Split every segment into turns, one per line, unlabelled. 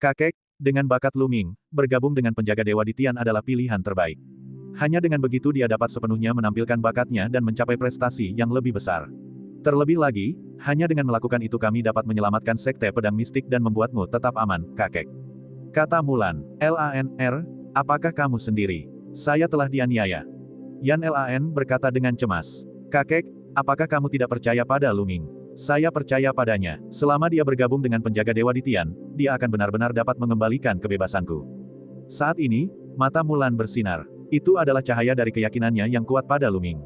Kakek, dengan bakat Luming, bergabung dengan penjaga Dewa di Tian adalah pilihan terbaik. Hanya dengan begitu dia dapat sepenuhnya menampilkan bakatnya dan mencapai prestasi yang lebih besar. Terlebih lagi, hanya dengan melakukan itu kami dapat menyelamatkan Sekte Pedang Mistik dan membuatmu tetap aman, kakek. Kata Mulan. Lanr, apakah kamu sendiri? Saya telah dianiaya. Yan Lan berkata dengan cemas. Kakek, apakah kamu tidak percaya pada Luming? Saya percaya padanya. Selama dia bergabung dengan penjaga Dewa di Tian, dia akan benar-benar dapat mengembalikan kebebasanku. Saat ini, mata Mulan bersinar. Itu adalah cahaya dari keyakinannya yang kuat pada Luming.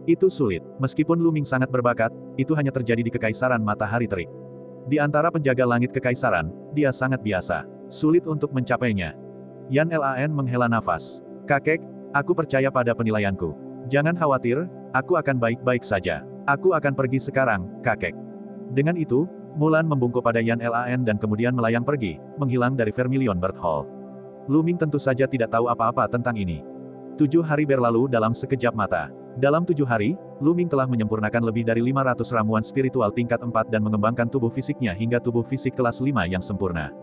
Itu sulit. Meskipun Luming sangat berbakat, itu hanya terjadi di Kekaisaran Matahari Terik. Di antara penjaga langit Kekaisaran, dia sangat biasa. Sulit untuk mencapainya. Yan Lan menghela nafas. Kakek, aku percaya pada penilaianku. Jangan khawatir, aku akan baik-baik saja. Aku akan pergi sekarang, kakek. Dengan itu, Mulan membungkuk pada Yan Lan dan kemudian melayang pergi, menghilang dari Vermilion Bird Hall. Luming tentu saja tidak tahu apa-apa tentang ini. 7 hari berlalu dalam sekejap mata. Dalam 7 hari, Luming telah menyempurnakan lebih dari 500 ramuan spiritual tingkat 4 dan mengembangkan tubuh fisiknya hingga tubuh fisik kelas 5 yang sempurna.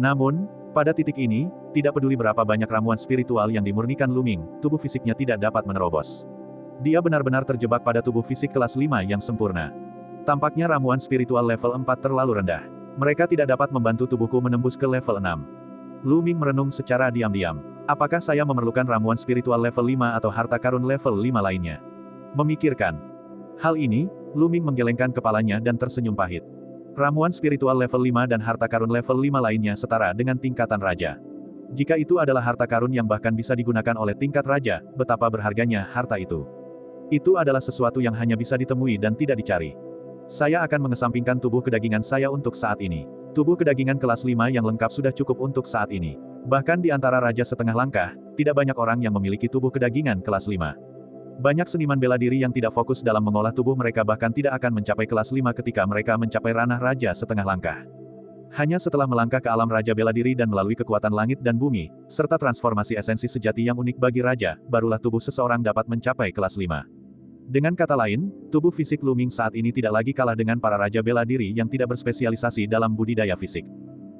Namun, pada titik ini, tidak peduli berapa banyak ramuan spiritual yang dimurnikan Luming, tubuh fisiknya tidak dapat menerobos. Dia benar-benar terjebak pada tubuh fisik kelas 5 yang sempurna. Tampaknya ramuan spiritual level 4 terlalu rendah. Mereka tidak dapat membantu tubuhku menembus ke level 6. Luming merenung secara diam-diam. Apakah saya memerlukan ramuan spiritual level 5 atau harta karun level 5 lainnya? Memikirkan hal ini, Luming menggelengkan kepalanya dan tersenyum pahit. Ramuan spiritual level 5 dan harta karun level 5 lainnya setara dengan tingkatan raja. Jika itu adalah harta karun yang bahkan bisa digunakan oleh tingkat raja, betapa berharganya harta itu. Itu adalah sesuatu yang hanya bisa ditemui dan tidak dicari. Saya akan mengesampingkan tubuh kedagingan saya untuk saat ini. Tubuh kedagingan kelas 5 yang lengkap sudah cukup untuk saat ini. Bahkan di antara raja setengah langkah, tidak banyak orang yang memiliki tubuh kedagingan kelas 5. Banyak seniman bela diri yang tidak fokus dalam mengolah tubuh mereka bahkan tidak akan mencapai kelas 5 ketika mereka mencapai ranah raja setengah langkah. Hanya setelah melangkah ke alam raja bela diri dan melalui kekuatan langit dan bumi, serta transformasi esensi sejati yang unik bagi raja, barulah tubuh seseorang dapat mencapai kelas 5. Dengan kata lain, tubuh fisik Luming saat ini tidak lagi kalah dengan para raja bela diri yang tidak berspesialisasi dalam budidaya fisik.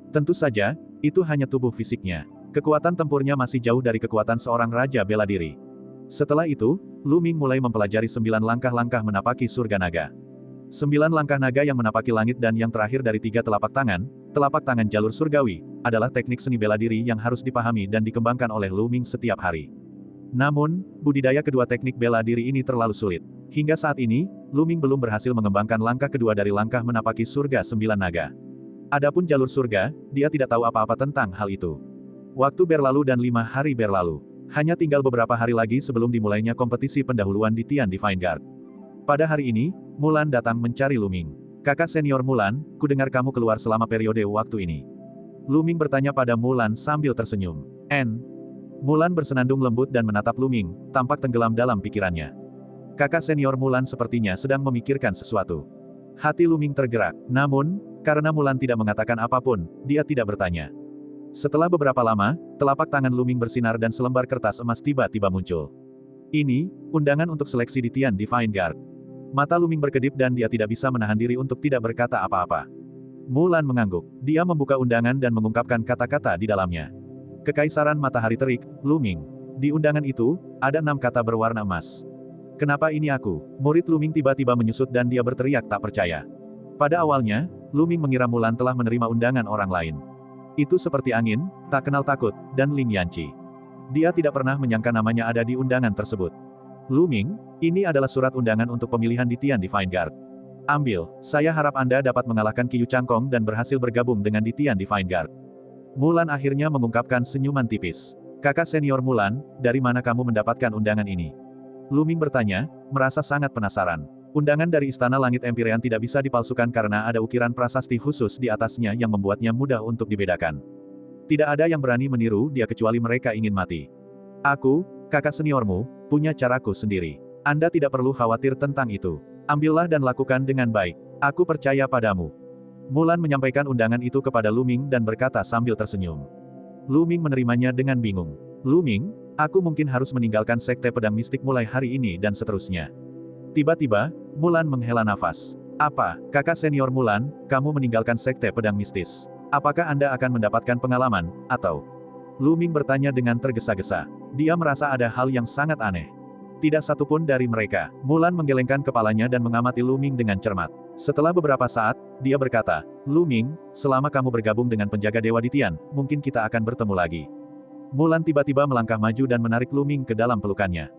Tentu saja, itu hanya tubuh fisiknya. Kekuatan tempurnya masih jauh dari kekuatan seorang raja bela diri. Setelah itu, Luming mulai mempelajari 9 langkah-langkah menapaki surga naga. 9 langkah naga yang menapaki langit dan yang terakhir dari 3 telapak tangan jalur surgawi, adalah teknik seni bela diri yang harus dipahami dan dikembangkan oleh Luming setiap hari. Namun, budidaya kedua teknik bela diri ini terlalu sulit. Hingga saat ini, Luming belum berhasil mengembangkan langkah kedua dari langkah menapaki surga 9 naga. Adapun jalur surga, dia tidak tahu apa-apa tentang hal itu. Waktu berlalu dan 5 hari berlalu. Hanya tinggal beberapa hari lagi sebelum dimulainya kompetisi pendahuluan di Tian Divine Guard. Pada hari ini, Mulan datang mencari Luming. Kakak senior Mulan, ku dengar kamu keluar selama periode waktu ini. Luming bertanya pada Mulan sambil tersenyum. Mulan bersenandung lembut dan menatap Luming, tampak tenggelam dalam pikirannya. Kakak senior Mulan sepertinya sedang memikirkan sesuatu. Hati Luming tergerak, namun, karena Mulan tidak mengatakan apapun, dia tidak bertanya. Setelah beberapa lama, telapak tangan Luming bersinar dan selembar kertas emas tiba-tiba muncul. Ini, undangan untuk seleksi di Tian Divine Guard. Mata Luming berkedip dan dia tidak bisa menahan diri untuk tidak berkata apa-apa. Mulan mengangguk. Dia membuka undangan dan mengungkapkan kata-kata di dalamnya. Kekaisaran Matahari Terik, Luming. Di undangan itu, ada 6 kata berwarna emas. Kenapa ini aku? Murid Luming tiba-tiba menyusut dan dia berteriak tak percaya. Pada awalnya, Luming mengira Mulan telah menerima undangan orang lain. Itu seperti angin, tak kenal takut, dan Ling Yanqi. Dia tidak pernah menyangka namanya ada di undangan tersebut. Luming, ini adalah surat undangan untuk pemilihan di Tian Divine Guard. Ambil, saya harap Anda dapat mengalahkan Qiyu Changkong dan berhasil bergabung dengan di Tian Divine Guard. Mulan akhirnya mengungkapkan senyuman tipis. Kakak senior Mulan, dari mana kamu mendapatkan undangan ini? Luming bertanya, merasa sangat penasaran. Undangan dari Istana Langit Empyrean tidak bisa dipalsukan karena ada ukiran prasasti khusus di atasnya yang membuatnya mudah untuk dibedakan. Tidak ada yang berani meniru dia kecuali mereka ingin mati. Aku, kakak seniormu, punya caraku sendiri. Anda tidak perlu khawatir tentang itu. Ambillah dan lakukan dengan baik. Aku percaya padamu. Mulan menyampaikan undangan itu kepada Luming dan berkata sambil tersenyum. Luming menerimanya dengan bingung. Luming, aku mungkin harus meninggalkan Sekte Pedang Mistik mulai hari ini dan seterusnya. Tiba-tiba, Mulan menghela nafas. Apa, kakak senior Mulan, kamu meninggalkan Sekte Pedang Mistis? Apakah Anda akan mendapatkan pengalaman, atau? Lu Ming bertanya dengan tergesa-gesa. Dia merasa ada hal yang sangat aneh. Tidak satupun dari mereka. Mulan menggelengkan kepalanya dan mengamati Lu Ming dengan cermat. Setelah beberapa saat, dia berkata, Lu Ming, selama kamu bergabung dengan penjaga Dewa Ditian, mungkin kita akan bertemu lagi. Mulan tiba-tiba melangkah maju dan menarik Lu Ming ke dalam pelukannya.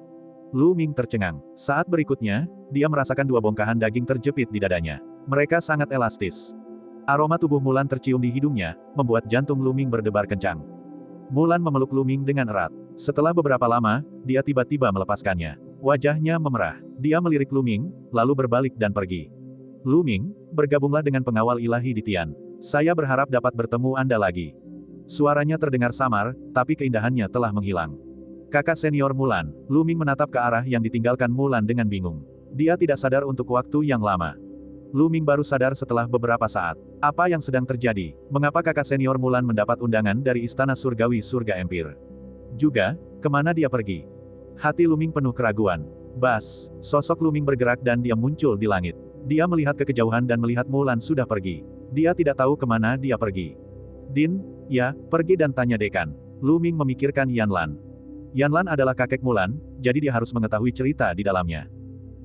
Lu Ming tercengang. Saat berikutnya, dia merasakan 2 bongkahan daging terjepit di dadanya. Mereka sangat elastis. Aroma tubuh Mulan tercium di hidungnya, membuat jantung Lu Ming berdebar kencang. Mulan memeluk Lu Ming dengan erat. Setelah beberapa lama, dia tiba-tiba melepaskannya. Wajahnya memerah. Dia melirik Lu Ming, lalu berbalik dan pergi. Lu Ming, bergabunglah dengan pengawal ilahi di Tian. Saya berharap dapat bertemu Anda lagi. Suaranya terdengar samar, tapi keindahannya telah menghilang. Kakak senior Mulan, Lu Ming menatap ke arah yang ditinggalkan Mulan dengan bingung. Dia tidak sadar untuk waktu yang lama. Lu Ming baru sadar setelah beberapa saat. Apa yang sedang terjadi? Mengapa kakak senior Mulan mendapat undangan dari Istana Surgawi Surga Empir? Juga, kemana dia pergi? Hati Lu Ming penuh keraguan. Bas, sosok Lu Ming bergerak dan dia muncul di langit. Dia melihat ke kejauhan dan melihat Mulan sudah pergi. Dia tidak tahu kemana dia pergi. Din, ya, pergi dan tanya dekan. Lu Ming memikirkan Yan Lan. Yan Lan adalah kakek Mulan, jadi dia harus mengetahui cerita di dalamnya.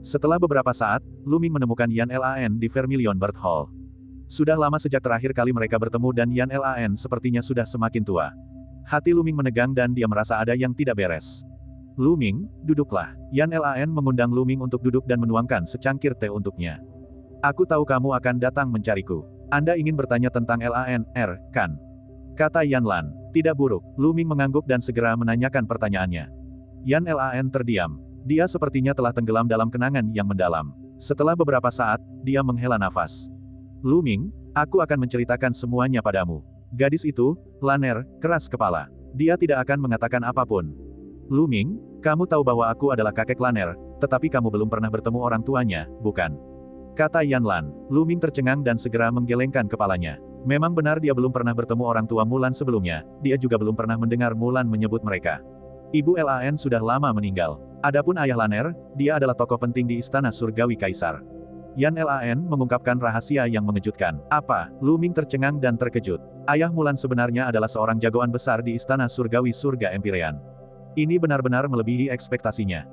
Setelah beberapa saat, Lu Ming menemukan Yan Lan di Vermilion Bird Hall. Sudah lama sejak terakhir kali mereka bertemu dan Yan Lan sepertinya sudah semakin tua. Hati Lu Ming menegang dan dia merasa ada yang tidak beres. Lu Ming, duduklah. Yan Lan mengundang Lu Ming untuk duduk dan menuangkan secangkir teh untuknya. Aku tahu kamu akan datang mencariku. Anda ingin bertanya tentang Lan, kan? Kata Yan Lan. Tidak buruk. Lu Ming mengangguk dan segera menanyakan pertanyaannya. Yan Lan terdiam. Dia sepertinya telah tenggelam dalam kenangan yang mendalam. Setelah beberapa saat, dia menghela nafas. Lu Ming, aku akan menceritakan semuanya padamu. Gadis itu, Laner, keras kepala. Dia tidak akan mengatakan apapun. Lu Ming, kamu tahu bahwa aku adalah kakek Laner, tetapi kamu belum pernah bertemu orang tuanya, bukan? Kata Yan Lan. Lu Ming tercengang dan segera menggelengkan kepalanya. Memang benar dia belum pernah bertemu orang tua Mulan sebelumnya, dia juga belum pernah mendengar Mulan menyebut mereka. Ibu Lan sudah lama meninggal. Adapun ayah Laner, dia adalah tokoh penting di Istana Surgawi Kaisar. Yan Lan mengungkapkan rahasia yang mengejutkan. Apa? Lu Ming tercengang dan terkejut. Ayah Mulan sebenarnya adalah seorang jagoan besar di Istana Surgawi Surga Empyrean. Ini benar-benar melebihi ekspektasinya.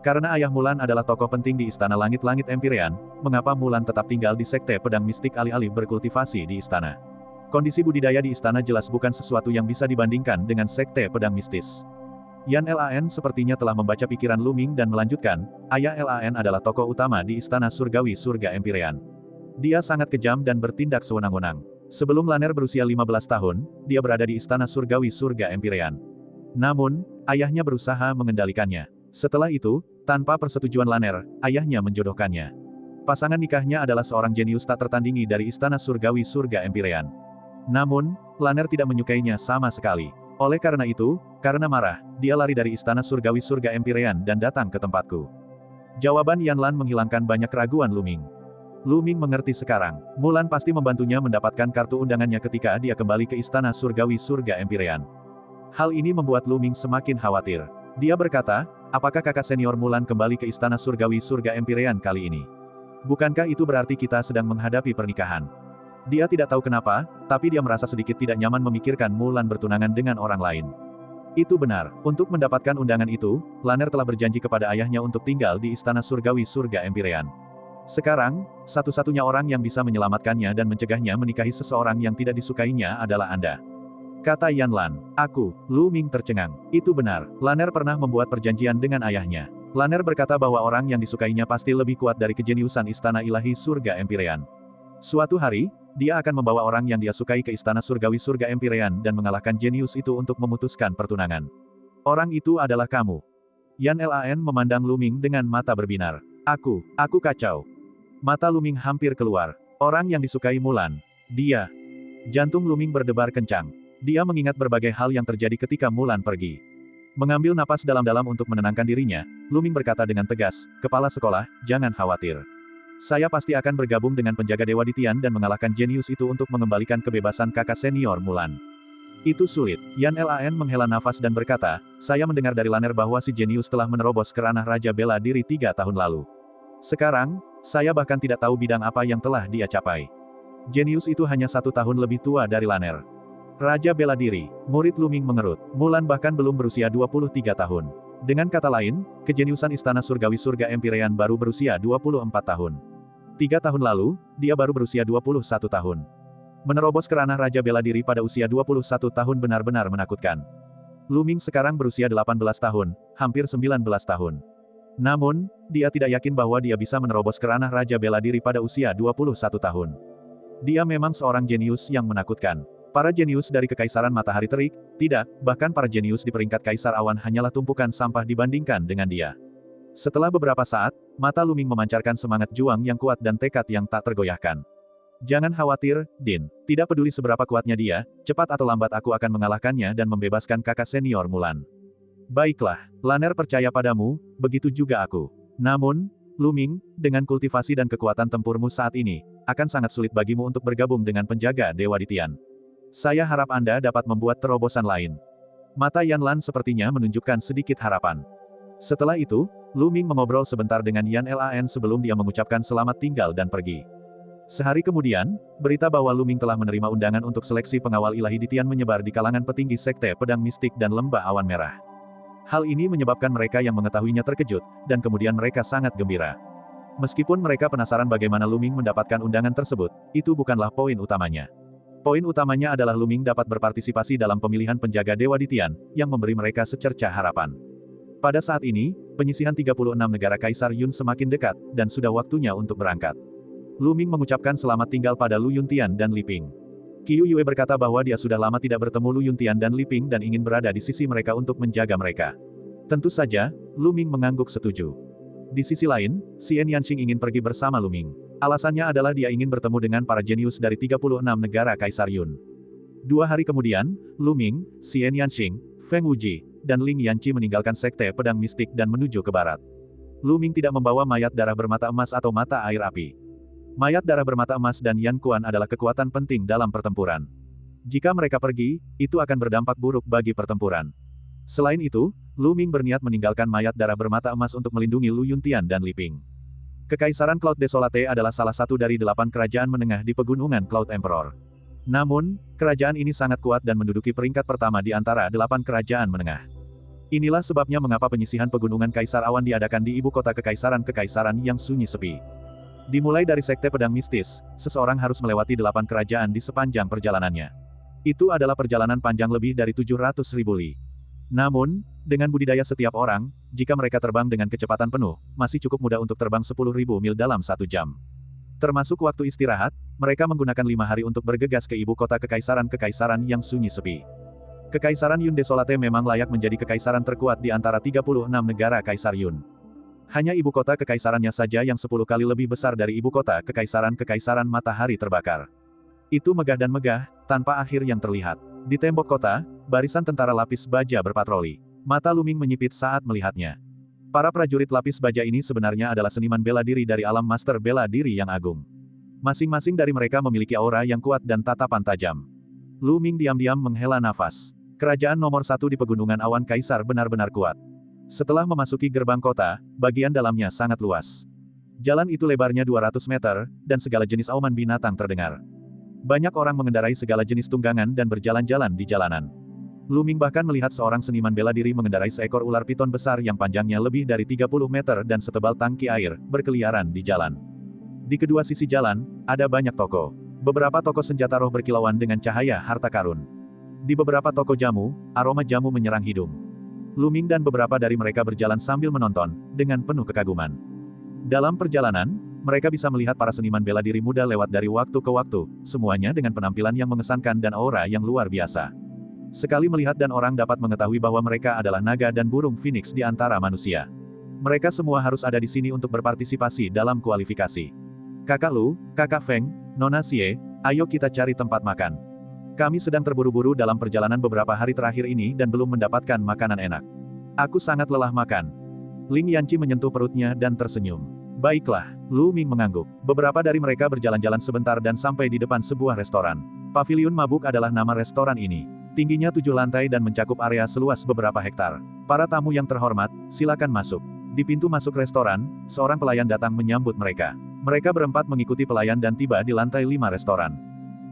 Karena ayah Mulan adalah tokoh penting di Istana Langit-Langit Empyrean, mengapa Mulan tetap tinggal di Sekte Pedang Mistik alih-alih berkultivasi di istana? Kondisi budidaya di istana jelas bukan sesuatu yang bisa dibandingkan dengan Sekte Pedang Mistis. Yan Lan sepertinya telah membaca pikiran Lu Ming dan melanjutkan, ayah Lan adalah tokoh utama di Istana Surgawi Surga Empyrean. Dia sangat kejam dan bertindak sewenang-wenang. Sebelum Laner berusia 15 tahun, dia berada di Istana Surgawi Surga Empyrean. Namun, ayahnya berusaha mengendalikannya. Setelah itu, tanpa persetujuan Laner, ayahnya menjodohkannya. Pasangan nikahnya adalah seorang jenius tak tertandingi dari Istana Surgawi Surga Empyrean. Namun, Laner tidak menyukainya sama sekali. Oleh karena itu, karena marah, dia lari dari Istana Surgawi Surga Empyrean dan datang ke tempatku. Jawaban Yan Lan menghilangkan banyak keraguan Lu Ming. Lu Ming mengerti sekarang. Mulan pasti membantunya mendapatkan kartu undangannya ketika dia kembali ke Istana Surgawi Surga Empyrean. Hal ini membuat Lu Ming semakin khawatir. Dia berkata, apakah kakak senior Mulan kembali ke Istana Surgawi Surga Empyrean kali ini? Bukankah itu berarti kita sedang menghadapi pernikahan? Dia tidak tahu kenapa, tapi dia merasa sedikit tidak nyaman memikirkan Mulan bertunangan dengan orang lain. Itu benar, untuk mendapatkan undangan itu, Laner telah berjanji kepada ayahnya untuk tinggal di Istana Surgawi Surga Empyrean. Sekarang, satu-satunya orang yang bisa menyelamatkannya dan mencegahnya menikahi seseorang yang tidak disukainya adalah Anda. Kata Yan Lan. Aku, Lu Ming tercengang. Itu benar, Laner pernah membuat perjanjian dengan ayahnya. Laner berkata bahwa orang yang disukainya pasti lebih kuat dari kejeniusan Istana Ilahi Surga Empyrean. Suatu hari, dia akan membawa orang yang dia sukai ke Istana Surgawi Surga Empyrean dan mengalahkan jenius itu untuk memutuskan pertunangan. Orang itu adalah kamu. Yan Lan memandang Lu Ming dengan mata berbinar. Aku kacau. Mata Lu Ming hampir keluar. Orang yang disukai Mulan. Dia. Jantung Lu Ming berdebar kencang. Dia mengingat berbagai hal yang terjadi ketika Mulan pergi. Mengambil napas dalam-dalam untuk menenangkan dirinya, Lu Ming berkata dengan tegas, kepala sekolah, jangan khawatir. Saya pasti akan bergabung dengan penjaga Dewa Ditian dan mengalahkan jenius itu untuk mengembalikan kebebasan kakak senior Mulan. Itu sulit. Yan Lan menghela nafas dan berkata, saya mendengar dari Laner bahwa si jenius telah menerobos ke ranah Raja Bela Diri 3 tahun lalu. Sekarang, saya bahkan tidak tahu bidang apa yang telah dia capai. Jenius itu hanya 1 tahun lebih tua dari Lanner. Raja bela diri, murid Lu Ming mengerut. Mulan bahkan belum berusia 23 tahun. Dengan kata lain, kejeniusan Istana Surgawi Surga Empyrean baru berusia 24 tahun. 3 tahun lalu, dia baru berusia 21 tahun. Menerobos ke ranah Raja bela diri pada usia 21 tahun benar-benar menakutkan. Lu Ming sekarang berusia 18 tahun, hampir 19 tahun. Namun, dia tidak yakin bahwa dia bisa menerobos ke ranah Raja bela diri pada usia 21 tahun. Dia memang seorang jenius yang menakutkan. Para jenius dari Kekaisaran Matahari Terik, tidak, bahkan para jenius di peringkat Kaisar Awan hanyalah tumpukan sampah dibandingkan dengan dia. Setelah beberapa saat, mata Lu Ming memancarkan semangat juang yang kuat dan tekad yang tak tergoyahkan. Jangan khawatir, Din. Tidak peduli seberapa kuatnya dia, cepat atau lambat aku akan mengalahkannya dan membebaskan kakak senior Mulan. Baiklah, Lanner percaya padamu, begitu juga aku. Namun, Lu Ming, dengan kultivasi dan kekuatan tempurmu saat ini, akan sangat sulit bagimu untuk bergabung dengan penjaga Dewa Ditian. Saya harap Anda dapat membuat terobosan lain. Mata Yan Lan sepertinya menunjukkan sedikit harapan. Setelah itu, Lu Ming mengobrol sebentar dengan Yan Lan sebelum dia mengucapkan selamat tinggal dan pergi. Sehari kemudian, berita bahwa Lu Ming telah menerima undangan untuk seleksi pengawal ilahi Ditian menyebar di kalangan petinggi Sekte Pedang Mistik dan Lembah Awan Merah. Hal ini menyebabkan mereka yang mengetahuinya terkejut, dan kemudian mereka sangat gembira. Meskipun mereka penasaran bagaimana Lu Ming mendapatkan undangan tersebut, itu bukanlah poin utamanya. Poin utamanya adalah Lu Ming dapat berpartisipasi dalam pemilihan penjaga Dewa Ditian, yang memberi mereka secercah harapan. Pada saat ini, penyisihan 36 negara Kaisar Yun semakin dekat, dan sudah waktunya untuk berangkat. Lu Ming mengucapkan selamat tinggal pada Lu Yuntian dan Li Ping. Qiu Yue berkata bahwa dia sudah lama tidak bertemu Lu Yuntian dan Li Ping dan ingin berada di sisi mereka untuk menjaga mereka. Tentu saja, Lu Ming mengangguk setuju. Di sisi lain, Xian Yanxing ingin pergi bersama Lu Ming. Alasannya adalah dia ingin bertemu dengan para jenius dari 36 negara Kaisar Yun. 2 hari kemudian, Lu Ming, Xian Yanxing, Feng Wuji, dan Ling Yanqi meninggalkan Sekte Pedang Mistik dan menuju ke barat. Lu Ming tidak membawa mayat darah bermata emas atau mata air api. Mayat darah bermata emas dan Yan Kuan adalah kekuatan penting dalam pertempuran. Jika mereka pergi, itu akan berdampak buruk bagi pertempuran. Selain itu, Lu Ming berniat meninggalkan mayat darah bermata emas untuk melindungi Lu Yuntian dan Li Ping. Kekaisaran Cloud Desolate adalah salah satu dari 8 kerajaan menengah di pegunungan Cloud Emperor. Namun, kerajaan ini sangat kuat dan menduduki peringkat pertama di antara 8 kerajaan menengah. Inilah sebabnya mengapa penyisihan pegunungan Kaisar Awan diadakan di ibu kota kekaisaran-kekaisaran yang sunyi sepi. Dimulai dari Sekte Pedang Mistis, seseorang harus melewati 8 kerajaan di sepanjang perjalanannya. Itu adalah perjalanan panjang lebih dari 700.000 li. Namun, dengan budidaya setiap orang, jika mereka terbang dengan kecepatan penuh, masih cukup mudah untuk terbang 10.000 mil dalam 1 jam. Termasuk waktu istirahat, mereka menggunakan 5 hari untuk bergegas ke ibu kota kekaisaran-kekaisaran yang sunyi sepi. Kekaisaran Yun Desolate memang layak menjadi kekaisaran terkuat di antara 36 negara Kaisar Yun. Hanya ibu kota kekaisarannya saja yang 10 kali lebih besar dari ibu kota kekaisaran-kekaisaran matahari terbakar. Itu megah dan megah, tanpa akhir yang terlihat. Di tembok kota, barisan tentara lapis baja berpatroli. Mata Lu Ming menyipit saat melihatnya. Para prajurit lapis baja ini sebenarnya adalah seniman bela diri dari alam master bela diri yang agung. Masing-masing dari mereka memiliki aura yang kuat dan tatapan tajam. Lu Ming diam-diam menghela nafas. Kerajaan nomor 1 di Pegunungan Awan Kaisar benar-benar kuat. Setelah memasuki gerbang kota, bagian dalamnya sangat luas. Jalan itu lebarnya 200 meter, dan segala jenis auman binatang terdengar. Banyak orang mengendarai segala jenis tunggangan dan berjalan-jalan di jalanan. Lu Ming bahkan melihat seorang seniman bela diri mengendarai seekor ular piton besar yang panjangnya lebih dari 30 meter dan setebal tangki air, berkeliaran di jalan. Di kedua sisi jalan, ada banyak toko. Beberapa toko senjata roh berkilauan dengan cahaya harta karun. Di beberapa toko jamu, aroma jamu menyerang hidung. Lu Ming dan beberapa dari mereka berjalan sambil menonton, dengan penuh kekaguman. Dalam perjalanan, mereka bisa melihat para seniman bela diri muda lewat dari waktu ke waktu, semuanya dengan penampilan yang mengesankan dan aura yang luar biasa. Sekali melihat dan orang dapat mengetahui bahwa mereka adalah naga dan burung phoenix di antara manusia. Mereka semua harus ada di sini untuk berpartisipasi dalam kualifikasi. Kakak Lu, Kakak Feng, Nona Xie, ayo kita cari tempat makan. Kami sedang terburu-buru dalam perjalanan beberapa hari terakhir ini dan belum mendapatkan makanan enak. Aku sangat lelah makan. Ling Yanqi menyentuh perutnya dan tersenyum. Baiklah, Lu Ming mengangguk. Beberapa dari mereka berjalan-jalan sebentar dan sampai di depan sebuah restoran. Pavilion Mabuk adalah nama restoran ini. Tingginya 7 lantai dan mencakup area seluas beberapa hektar. Para tamu yang terhormat, silakan masuk. Di pintu masuk restoran, seorang pelayan datang menyambut mereka. Mereka berempat mengikuti pelayan dan tiba di lantai 5 restoran.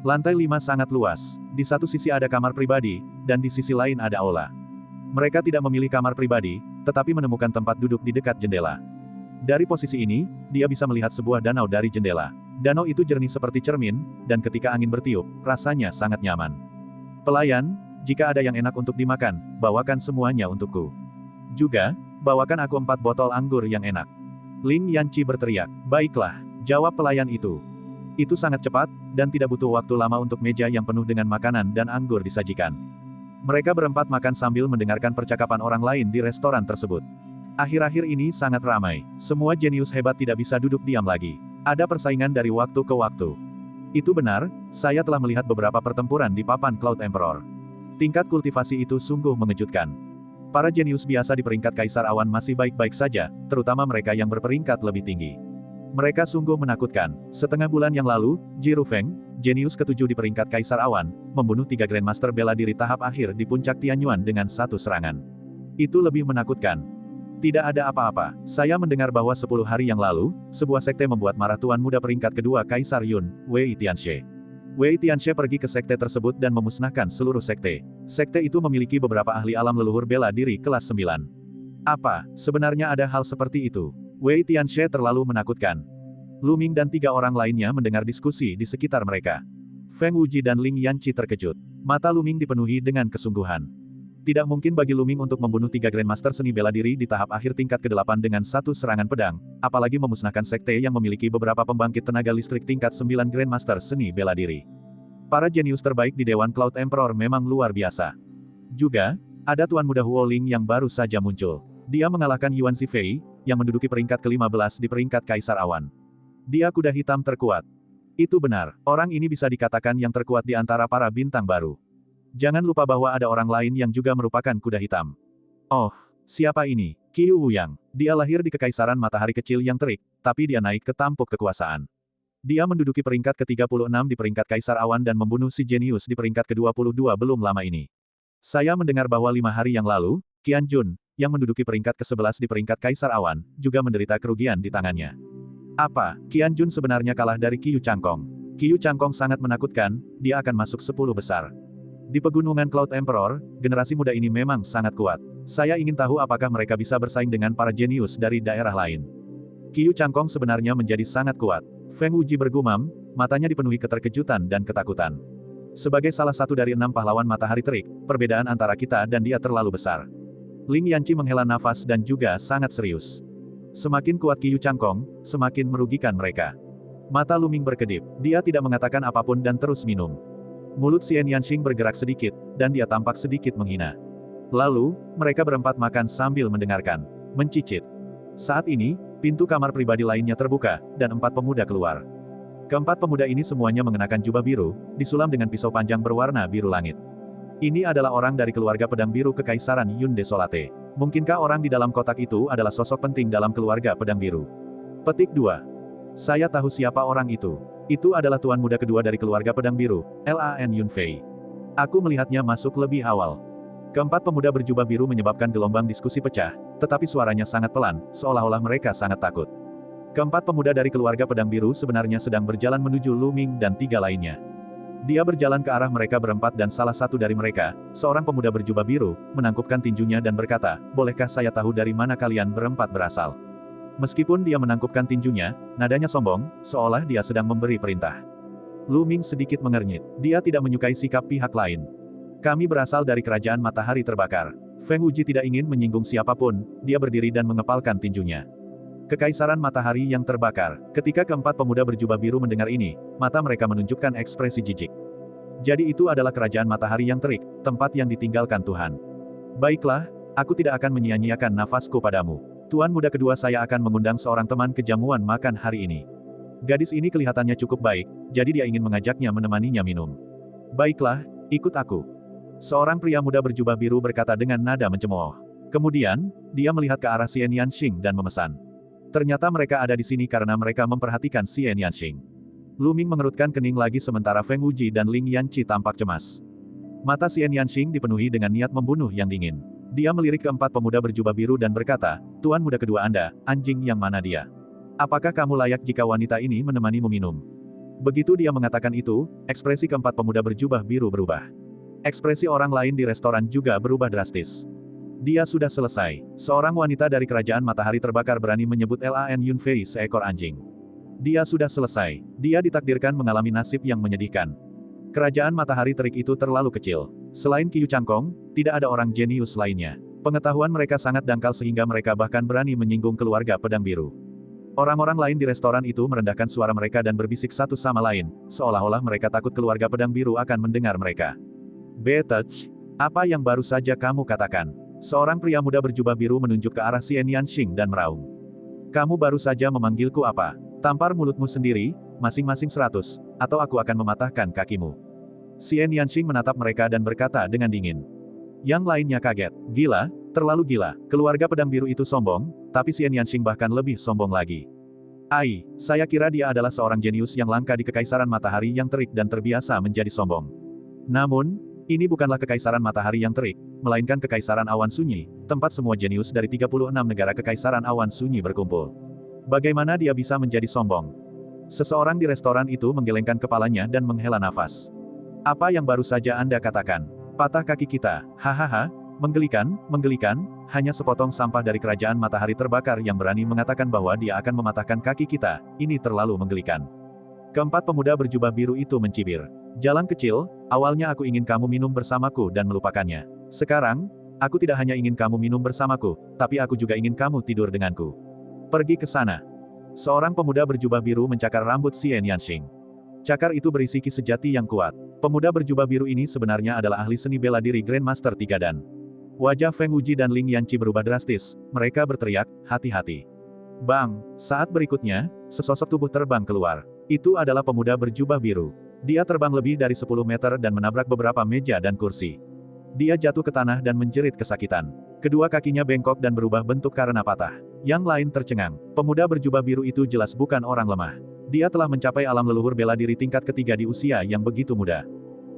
Lantai 5 sangat luas, di satu sisi ada kamar pribadi, dan di sisi lain ada aula. Mereka tidak memilih kamar pribadi, tetapi menemukan tempat duduk di dekat jendela. Dari posisi ini, dia bisa melihat sebuah danau dari jendela. Danau itu jernih seperti cermin, dan ketika angin bertiup, rasanya sangat nyaman. Pelayan, jika ada yang enak untuk dimakan, bawakan semuanya untukku. Juga, bawakan aku 4 botol anggur yang enak. Ling Yanqi berteriak, baiklah, jawab pelayan itu. Itu sangat cepat, dan tidak butuh waktu lama untuk meja yang penuh dengan makanan dan anggur disajikan. Mereka berempat makan sambil mendengarkan percakapan orang lain di restoran tersebut. Akhir-akhir ini sangat ramai, semua jenius hebat tidak bisa duduk diam lagi. Ada persaingan dari waktu ke waktu. Itu benar, saya telah melihat beberapa pertempuran di papan Cloud Emperor. Tingkat kultivasi itu sungguh mengejutkan. Para jenius biasa di peringkat Kaisar Awan masih baik-baik saja, terutama mereka yang berperingkat lebih tinggi. Mereka sungguh menakutkan. Setengah bulan yang lalu, Ji Rufeng, jenius ketujuh di peringkat Kaisar Awan, membunuh 3 Grandmaster bela diri tahap akhir di puncak Tianyuan dengan 1 serangan. Itu lebih menakutkan. Tidak ada apa-apa. Saya mendengar bahwa 10 hari yang lalu, sebuah sekte membuat marah Tuan Muda peringkat kedua Kaisar Yun, Wei Tianxie. Wei Tianxie pergi ke sekte tersebut dan memusnahkan seluruh sekte. Sekte itu memiliki beberapa ahli alam leluhur bela diri kelas 9. Apa, sebenarnya ada hal seperti itu? Wei Tianxie terlalu menakutkan. Lu Ming dan 3 orang lainnya mendengar diskusi di sekitar mereka. Feng Wuji dan Ling Yanqi terkejut. Mata Lu Ming dipenuhi dengan kesungguhan. Tidak mungkin bagi Lu Ming untuk membunuh 3 Grandmaster seni bela diri di tahap akhir tingkat ke-8 dengan 1 serangan pedang, apalagi memusnahkan sekte yang memiliki beberapa pembangkit tenaga listrik tingkat 9 Grandmaster seni bela diri. Para jenius terbaik di Dewan Cloud Emperor memang luar biasa. Juga, ada Tuan Muda Huo Ling yang baru saja muncul. Dia mengalahkan Yuan Zifei, yang menduduki peringkat ke-15 di peringkat Kaisar Awan. Dia kuda hitam terkuat. Itu benar, orang ini bisa dikatakan yang terkuat di antara para bintang baru. Jangan lupa bahwa ada orang lain yang juga merupakan kuda hitam. Oh, siapa ini? Qiu Wuyang. Dia lahir di Kekaisaran Matahari Kecil yang terik, tapi dia naik ke tampuk kekuasaan. Dia menduduki peringkat ke-36 di peringkat Kaisar Awan dan membunuh si jenius di peringkat ke-22 belum lama ini. Saya mendengar bahwa 5 hari yang lalu, Qian Jun, yang menduduki peringkat ke-11 di peringkat Kaisar Awan, juga menderita kerugian di tangannya. Apa, Qian Jun sebenarnya kalah dari Qiu Changkong? Qiu Changkong sangat menakutkan, dia akan masuk 10 besar. Di pegunungan Cloud Emperor, generasi muda ini memang sangat kuat. Saya ingin tahu apakah mereka bisa bersaing dengan para jenius dari daerah lain. Qiu Changkong sebenarnya menjadi sangat kuat. Feng Wuji bergumam, matanya dipenuhi keterkejutan dan ketakutan. Sebagai salah satu dari 6 pahlawan matahari terik, perbedaan antara kita dan dia terlalu besar. Ling Yanqi menghela nafas dan juga sangat serius. Semakin kuat Qiu Changkong, semakin merugikan mereka. Mata Lu Ming berkedip, dia tidak mengatakan apapun dan terus minum. Mulut Xian Yanxing bergerak sedikit, dan dia tampak sedikit menghina. Lalu, mereka berempat makan sambil mendengarkan. Mencicit. Saat ini, pintu kamar pribadi lainnya terbuka, dan 4 pemuda keluar. Keempat pemuda ini semuanya mengenakan jubah biru, disulam dengan pisau panjang berwarna biru langit. Ini adalah orang dari keluarga pedang biru Kekaisaran Yun Desolate. Mungkinkah orang di dalam kotak itu adalah sosok penting dalam keluarga pedang biru? Petik 2. Saya tahu siapa orang itu. Itu adalah tuan muda kedua dari keluarga pedang biru, Lan Yunfei. Aku melihatnya masuk lebih awal. Keempat pemuda berjubah biru menyebabkan gelombang diskusi pecah, tetapi suaranya sangat pelan, seolah-olah mereka sangat takut. Keempat pemuda dari keluarga pedang biru sebenarnya sedang berjalan menuju Lu Ming dan 3 lainnya. Dia berjalan ke arah mereka berempat dan salah satu dari mereka, seorang pemuda berjubah biru, menangkupkan tinjunya dan berkata, bolehkah saya tahu dari mana kalian berempat berasal? Meskipun dia menangkupkan tinjunya, nadanya sombong, seolah dia sedang memberi perintah. Lu Ming sedikit mengernyit. Dia tidak menyukai sikap pihak lain. Kami berasal dari kerajaan matahari terbakar. Feng Wuji tidak ingin menyinggung siapapun, dia berdiri dan mengepalkan tinjunya. Kekaisaran matahari yang terbakar. Ketika keempat pemuda berjubah biru mendengar ini, mata mereka menunjukkan ekspresi jijik. Jadi itu adalah kerajaan matahari yang terik, tempat yang ditinggalkan Tuhan. Baiklah, aku tidak akan menyia-nyiakan nafasku padamu. Tuan muda kedua saya akan mengundang seorang teman ke jamuan makan hari ini. Gadis ini kelihatannya cukup baik, jadi dia ingin mengajaknya menemaninya minum. Baiklah, ikut aku. Seorang pria muda berjubah biru berkata dengan nada mencemooh. Kemudian, dia melihat ke arah Xian Yanxing dan memesan. Ternyata mereka ada di sini karena mereka memperhatikan Xian Yanxing. Lu Ming mengerutkan kening lagi sementara Feng Wuji dan Ling Yanqi tampak cemas. Mata Xian Yanxing dipenuhi dengan niat membunuh yang dingin. Dia melirik keempat pemuda berjubah biru dan berkata, Tuan muda kedua Anda, anjing yang mana dia? Apakah kamu layak jika wanita ini menemanimu minum? Begitu dia mengatakan itu, ekspresi keempat pemuda berjubah biru berubah. Ekspresi orang lain di restoran juga berubah drastis. Dia sudah selesai. Seorang wanita dari kerajaan matahari terbakar berani menyebut Lan Yunfei seekor anjing. Dia sudah selesai. Dia ditakdirkan mengalami nasib yang menyedihkan. Kerajaan matahari terik itu terlalu kecil. Selain Qiu Changkong, tidak ada orang jenius lainnya. Pengetahuan mereka sangat dangkal sehingga mereka bahkan berani menyinggung keluarga pedang biru. Orang-orang lain di restoran itu merendahkan suara mereka dan berbisik satu sama lain, seolah-olah mereka takut keluarga pedang biru akan mendengar mereka. Betech, apa yang baru saja kamu katakan? Seorang pria muda berjubah biru menunjuk ke arah Xian Yanxing dan meraung. Kamu baru saja memanggilku apa? Tampar mulutmu sendiri, masing-masing 100, atau aku akan mematahkan kakimu. Xian Yanxing menatap mereka dan berkata dengan dingin. Yang lainnya kaget. Gila, terlalu gila. Keluarga pedang biru itu sombong, tapi Xian Yanxing bahkan lebih sombong lagi. Ai, saya kira dia adalah seorang jenius yang langka di Kekaisaran Matahari yang terik dan terbiasa menjadi sombong. Namun, ini bukanlah Kekaisaran Matahari yang terik, melainkan Kekaisaran Awan Sunyi, tempat semua jenius dari 36 negara Kekaisaran Awan Sunyi berkumpul. Bagaimana dia bisa menjadi sombong? Seseorang di restoran itu menggelengkan kepalanya dan menghela nafas. Apa yang baru saja Anda katakan? Patah kaki kita, hahaha, menggelikan, hanya sepotong sampah dari kerajaan matahari terbakar yang berani mengatakan bahwa dia akan mematahkan kaki kita, ini terlalu menggelikan. Keempat pemuda berjubah biru itu mencibir. Jalan kecil, awalnya aku ingin kamu minum bersamaku dan melupakannya. Sekarang, aku tidak hanya ingin kamu minum bersamaku, tapi aku juga ingin kamu tidur denganku. Pergi ke sana. Seorang pemuda berjubah biru mencakar rambut Xian Yanxing. Cakar itu berisi ki sejati yang kuat. Pemuda berjubah biru ini sebenarnya adalah ahli seni bela diri Grandmaster Tiga Dan. Wajah Feng Wuji dan Ling Yanqi berubah drastis, mereka berteriak, hati-hati. Bang, saat berikutnya, sesosok tubuh terbang keluar. Itu adalah pemuda berjubah biru. Dia terbang lebih dari 10 meter dan menabrak beberapa meja dan kursi. Dia jatuh ke tanah dan menjerit kesakitan. Kedua kakinya bengkok dan berubah bentuk karena patah. Yang lain tercengang. Pemuda berjubah biru itu jelas bukan orang lemah. Dia telah mencapai alam leluhur bela diri tingkat ketiga di usia yang begitu muda.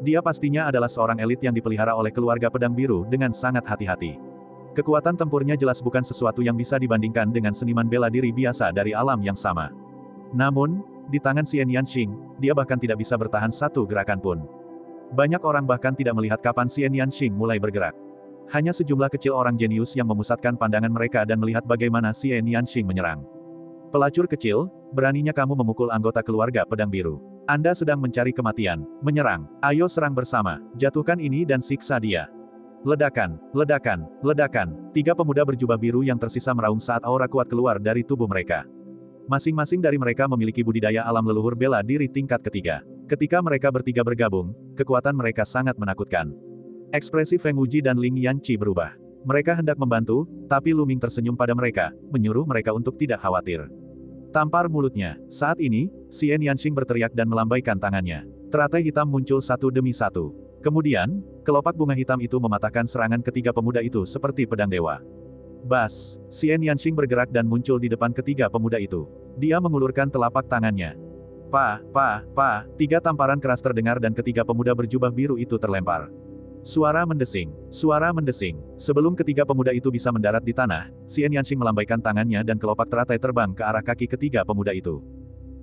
Dia pastinya adalah seorang elit yang dipelihara oleh keluarga pedang biru dengan sangat hati-hati. Kekuatan tempurnya jelas bukan sesuatu yang bisa dibandingkan dengan seniman bela diri biasa dari alam yang sama. Namun, di tangan Xian Yanxing, dia bahkan tidak bisa bertahan satu gerakan pun. Banyak orang bahkan tidak melihat kapan Xian Yanxing mulai bergerak. Hanya sejumlah kecil orang jenius yang memusatkan pandangan mereka dan melihat bagaimana Xian Yanxing menyerang. Pelacur kecil, beraninya kamu memukul anggota keluarga pedang biru. Anda sedang mencari kematian. Menyerang. Ayo serang bersama. Jatuhkan ini dan siksa dia. Ledakan, ledakan, ledakan. Tiga pemuda berjubah biru yang tersisa meraung saat aura kuat keluar dari tubuh mereka. Masing-masing dari mereka memiliki budidaya alam leluhur bela diri tingkat ketiga. Ketika mereka bertiga bergabung, kekuatan mereka sangat menakutkan. Ekspresi Feng Wuji dan Ling Yanqi berubah. Mereka hendak membantu, tapi Lu Ming tersenyum pada mereka, menyuruh mereka untuk tidak khawatir. Tampar mulutnya. Saat ini, Xian Yanxing berteriak dan melambaikan tangannya. Teratai hitam muncul satu demi satu. Kemudian, kelopak bunga hitam itu mematahkan serangan ketiga pemuda itu seperti pedang dewa. Bas, Xian Yanxing bergerak dan muncul di depan ketiga pemuda itu. Dia mengulurkan telapak tangannya. Tiga tamparan keras terdengar dan ketiga pemuda berjubah biru itu terlempar. Suara mendesing. Sebelum ketiga pemuda itu bisa mendarat di tanah, Xian Yanxing melambaikan tangannya dan kelopak teratai terbang ke arah kaki ketiga pemuda itu.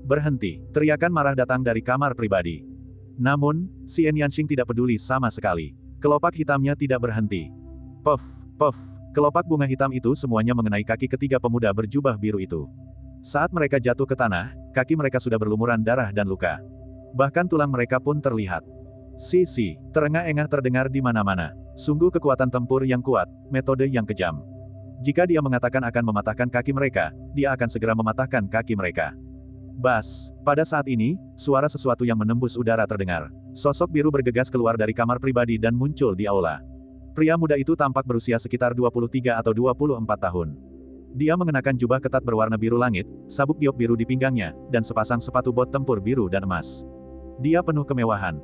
Berhenti. Teriakan marah datang dari kamar pribadi. Namun, Xian Yanxing tidak peduli sama sekali. Kelopak hitamnya tidak berhenti. Puff. Kelopak bunga hitam itu semuanya mengenai kaki ketiga pemuda berjubah biru itu. Saat mereka jatuh ke tanah, kaki mereka sudah berlumuran darah dan luka. Bahkan tulang mereka pun terlihat. Terengah-engah terdengar di mana-mana. Sungguh kekuatan tempur yang kuat, metode yang kejam. Jika dia mengatakan akan mematahkan kaki mereka, dia akan segera mematahkan kaki mereka. Bas, pada saat ini, suara sesuatu yang menembus udara terdengar. Sosok biru bergegas keluar dari kamar pribadi dan muncul di aula. Pria muda itu tampak berusia sekitar 23 atau 24 tahun. Dia mengenakan jubah ketat berwarna biru langit, sabuk giok biru di pinggangnya, dan sepasang sepatu bot tempur biru dan emas. Dia penuh kemewahan.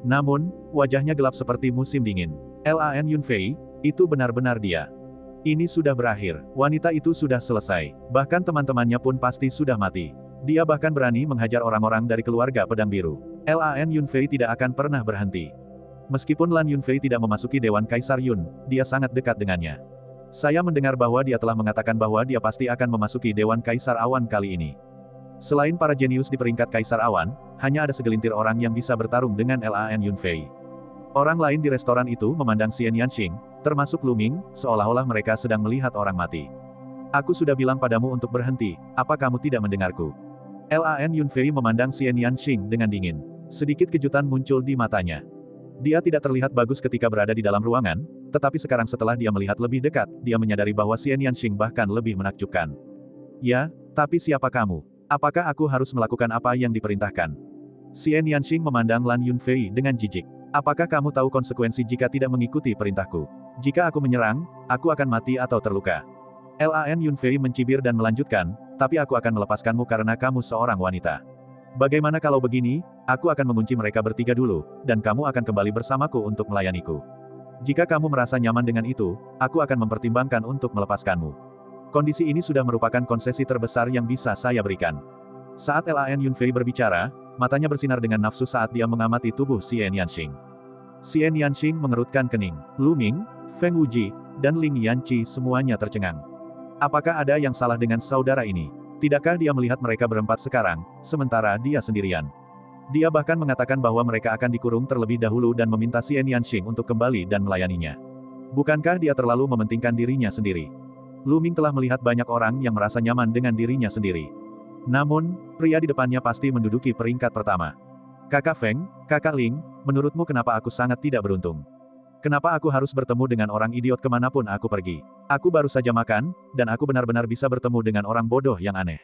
Namun, wajahnya gelap seperti musim dingin. Lan Yunfei, itu benar-benar dia. Ini sudah berakhir. Wanita itu sudah selesai. Bahkan teman-temannya pun pasti sudah mati. Dia bahkan berani menghajar orang-orang dari keluarga pedang biru. Lan Yunfei tidak akan pernah berhenti. Meskipun Lan Yunfei tidak memasuki Dewan Kaisar Yun, dia sangat dekat dengannya. Saya mendengar bahwa dia telah mengatakan bahwa dia pasti akan memasuki Dewan Kaisar Awan kali ini. Selain para jenius di peringkat Kaisar Awan, hanya ada segelintir orang yang bisa bertarung dengan Lan Yunfei. Orang lain di restoran itu memandang Xian Yanxing, termasuk Lu Ming, seolah-olah mereka sedang melihat orang mati. Aku sudah bilang padamu untuk berhenti, apa kamu tidak mendengarku? Lan Yunfei memandang Xian Yanxing dengan dingin. Sedikit kejutan muncul di matanya. Dia tidak terlihat bagus ketika berada di dalam ruangan, tetapi sekarang setelah dia melihat lebih dekat, dia menyadari bahwa Xian Yanxing bahkan lebih menakjubkan. Ya, tapi siapa kamu? Apakah aku harus melakukan apa yang diperintahkan? Xian Yanxing memandang Lan Yunfei dengan jijik. Apakah kamu tahu konsekuensi jika tidak mengikuti perintahku? Jika aku menyerang, aku akan mati atau terluka. Lan Yunfei mencibir dan melanjutkan, tapi aku akan melepaskanmu karena kamu seorang wanita. Bagaimana kalau begini, aku akan mengunci mereka bertiga dulu, dan kamu akan kembali bersamaku untuk melayaniku. Jika kamu merasa nyaman dengan itu, aku akan mempertimbangkan untuk melepaskanmu. Kondisi ini sudah merupakan konsesi terbesar yang bisa saya berikan. Saat Lan Yunfei berbicara, matanya bersinar dengan nafsu saat dia mengamati tubuh Xian Yanxing. Xian Yanxing mengerutkan kening. Lu Ming, Feng Wuji, dan Ling Yanqi semuanya tercengang. Apakah ada yang salah dengan saudara ini? Tidakkah dia melihat mereka berempat sekarang, sementara dia sendirian? Dia bahkan mengatakan bahwa mereka akan dikurung terlebih dahulu dan meminta Xian Yanxing untuk kembali dan melayaninya. Bukankah dia terlalu mementingkan dirinya sendiri? Lu Ming telah melihat banyak orang yang merasa nyaman dengan dirinya sendiri. Namun, pria di depannya pasti menduduki peringkat pertama. Kakak Feng, Kakak Ling, menurutmu kenapa aku sangat tidak beruntung? Kenapa aku harus bertemu dengan orang idiot kemanapun aku pergi? Aku baru saja makan, dan aku benar-benar bisa bertemu dengan orang bodoh yang aneh.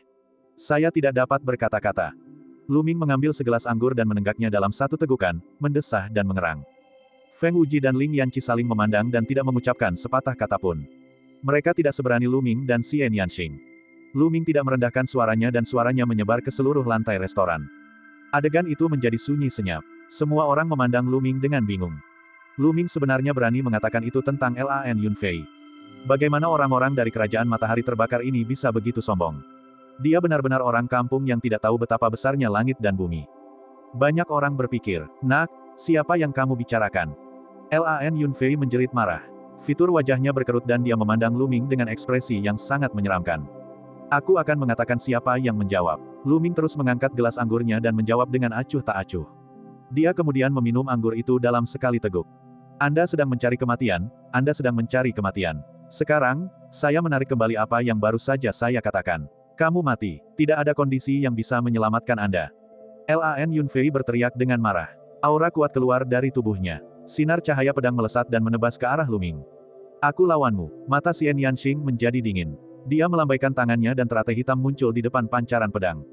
Saya tidak dapat berkata-kata. Lu Ming mengambil segelas anggur dan menenggaknya dalam satu tegukan, mendesah dan mengerang. Feng Wuji dan Ling Yanqi saling memandang dan tidak mengucapkan sepatah kata pun. Mereka tidak seberani Lu Ming dan Xian Yanxing. Lu Ming tidak merendahkan suaranya dan suaranya menyebar ke seluruh lantai restoran. Adegan itu menjadi sunyi senyap. Semua orang memandang Lu Ming dengan bingung. Lu Ming sebenarnya berani mengatakan itu tentang Lan Yunfei. Bagaimana orang-orang dari kerajaan matahari terbakar ini bisa begitu sombong? Dia benar-benar orang kampung yang tidak tahu betapa besarnya langit dan bumi. Banyak orang berpikir, "Nak, siapa yang kamu bicarakan?" Lan Yunfei menjerit marah. Fitur wajahnya berkerut dan dia memandang Lu Ming dengan ekspresi yang sangat menyeramkan. Aku akan mengatakan siapa yang menjawab. Lu Ming terus mengangkat gelas anggurnya dan menjawab dengan acuh tak acuh. Dia kemudian meminum anggur itu dalam sekali teguk. Anda sedang mencari kematian, Anda sedang mencari kematian. Sekarang, saya menarik kembali apa yang baru saja saya katakan. Kamu mati, tidak ada kondisi yang bisa menyelamatkan Anda. Lan Yunfei berteriak dengan marah. Aura kuat keluar dari tubuhnya. Sinar cahaya pedang melesat dan menebas ke arah Lu Ming. Aku lawanmu. Mata Xian Yanxing menjadi dingin. Dia melambaikan tangannya dan teratai hitam muncul di depan pancaran pedang.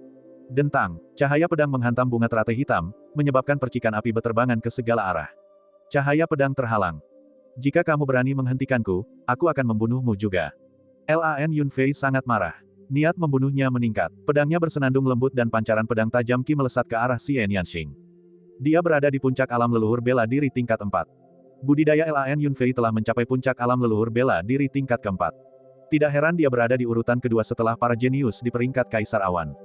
Dentang, cahaya pedang menghantam bunga teratai hitam, menyebabkan percikan api beterbangan ke segala arah. Cahaya pedang terhalang. Jika kamu berani menghentikanku, aku akan membunuhmu juga. Lan Yunfei sangat marah. Niat membunuhnya meningkat. Pedangnya bersenandung lembut dan pancaran pedang tajam Qi melesat ke arah Xian Yanxing. Dia berada di puncak alam leluhur bela diri tingkat 4. Budidaya Lan Yunfei telah mencapai puncak alam leluhur bela diri tingkat keempat. Tidak heran dia berada di urutan kedua setelah para jenius di peringkat Kaisar Awan.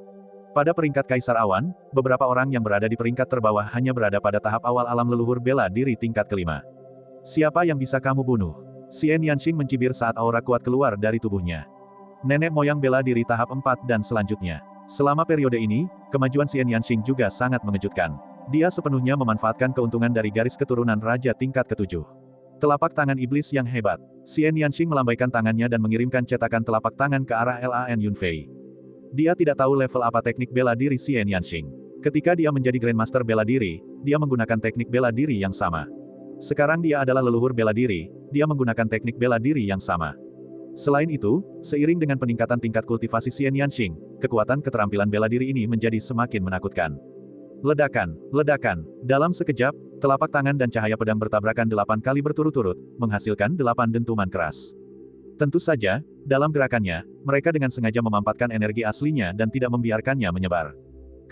Pada peringkat Kaisar Awan, beberapa orang yang berada di peringkat terbawah hanya berada pada tahap awal alam leluhur bela diri tingkat kelima. Siapa yang bisa kamu bunuh? Xian Yanxing mencibir saat aura kuat keluar dari tubuhnya. Nenek moyang bela diri tahap 4 dan selanjutnya. Selama periode ini, kemajuan Xian Yanxing juga sangat mengejutkan. Dia sepenuhnya memanfaatkan keuntungan dari garis keturunan raja tingkat ke-7. Telapak tangan iblis yang hebat. Xian Yanxing melambaikan tangannya dan mengirimkan cetakan telapak tangan ke arah Lan Yunfei. Dia tidak tahu level apa teknik bela diri Xian Yanxing. Ketika dia menjadi Grandmaster bela diri, dia menggunakan teknik bela diri yang sama. Sekarang dia adalah leluhur bela diri, dia menggunakan teknik bela diri yang sama. Selain itu, seiring dengan peningkatan tingkat kultivasi Xian Yanxing, kekuatan keterampilan bela diri ini menjadi semakin menakutkan. Ledakan, ledakan. Dalam sekejap, telapak tangan dan cahaya pedang bertabrakan 8 kali berturut-turut, menghasilkan 8 dentuman keras. Tentu saja, dalam gerakannya, mereka dengan sengaja memampatkan energi aslinya dan tidak membiarkannya menyebar.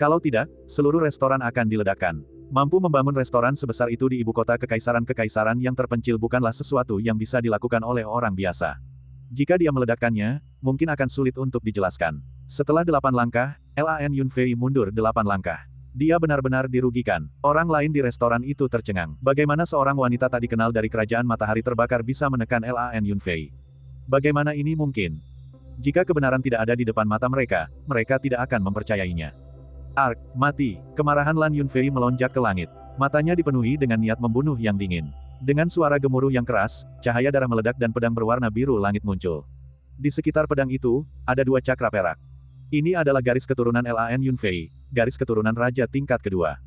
Kalau tidak, seluruh restoran akan diledakkan. Mampu membangun restoran sebesar itu di ibu kota kekaisaran-kekaisaran yang terpencil bukanlah sesuatu yang bisa dilakukan oleh orang biasa. Jika dia meledakkannya, mungkin akan sulit untuk dijelaskan. Setelah 8 langkah, Lan Yunfei mundur 8 langkah. Dia benar-benar dirugikan. Orang lain di restoran itu tercengang. Bagaimana seorang wanita tak dikenal dari kerajaan matahari terbakar bisa menekan Lan Yunfei? Bagaimana ini mungkin? Jika kebenaran tidak ada di depan mata mereka, mereka tidak akan mempercayainya. Ark, mati. Kemarahan Lan Yunfei melonjak ke langit. Matanya dipenuhi dengan niat membunuh yang dingin. Dengan suara gemuruh yang keras, cahaya darah meledak dan pedang berwarna biru langit muncul. Di sekitar pedang itu, ada dua cakra perak. Ini adalah garis keturunan Lan Yunfei, garis keturunan raja tingkat kedua.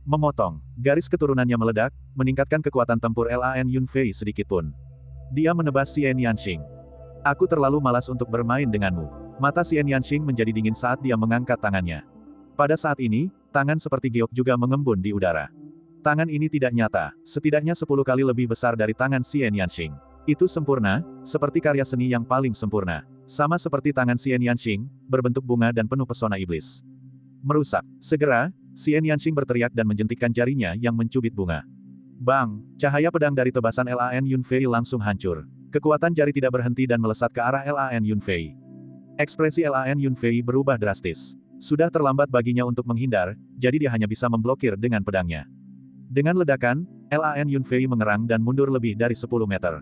Memotong. Garis keturunannya meledak, meningkatkan kekuatan tempur Lan Yunfei sedikitpun. Dia menebas Xian Yanxing. Aku terlalu malas untuk bermain denganmu. Mata Xian Yanxing menjadi dingin saat dia mengangkat tangannya. Pada saat ini, tangan seperti giok juga mengembun di udara. Tangan ini tidak nyata, setidaknya 10 kali lebih besar dari tangan Xian Yanxing. Itu sempurna, seperti karya seni yang paling sempurna. Sama seperti tangan Xian Yanxing, berbentuk bunga dan penuh pesona iblis. Merusak. Segera, Xian Yanxing berteriak dan menjentikkan jarinya yang mencubit bunga. Bang! Cahaya pedang dari tebasan Lan Yunfei langsung hancur. Kekuatan jari tidak berhenti dan melesat ke arah Lan Yunfei. Ekspresi Lan Yunfei berubah drastis. Sudah terlambat baginya untuk menghindar, jadi dia hanya bisa memblokir dengan pedangnya. Dengan ledakan, Lan Yunfei mengerang dan mundur lebih dari 10 meter.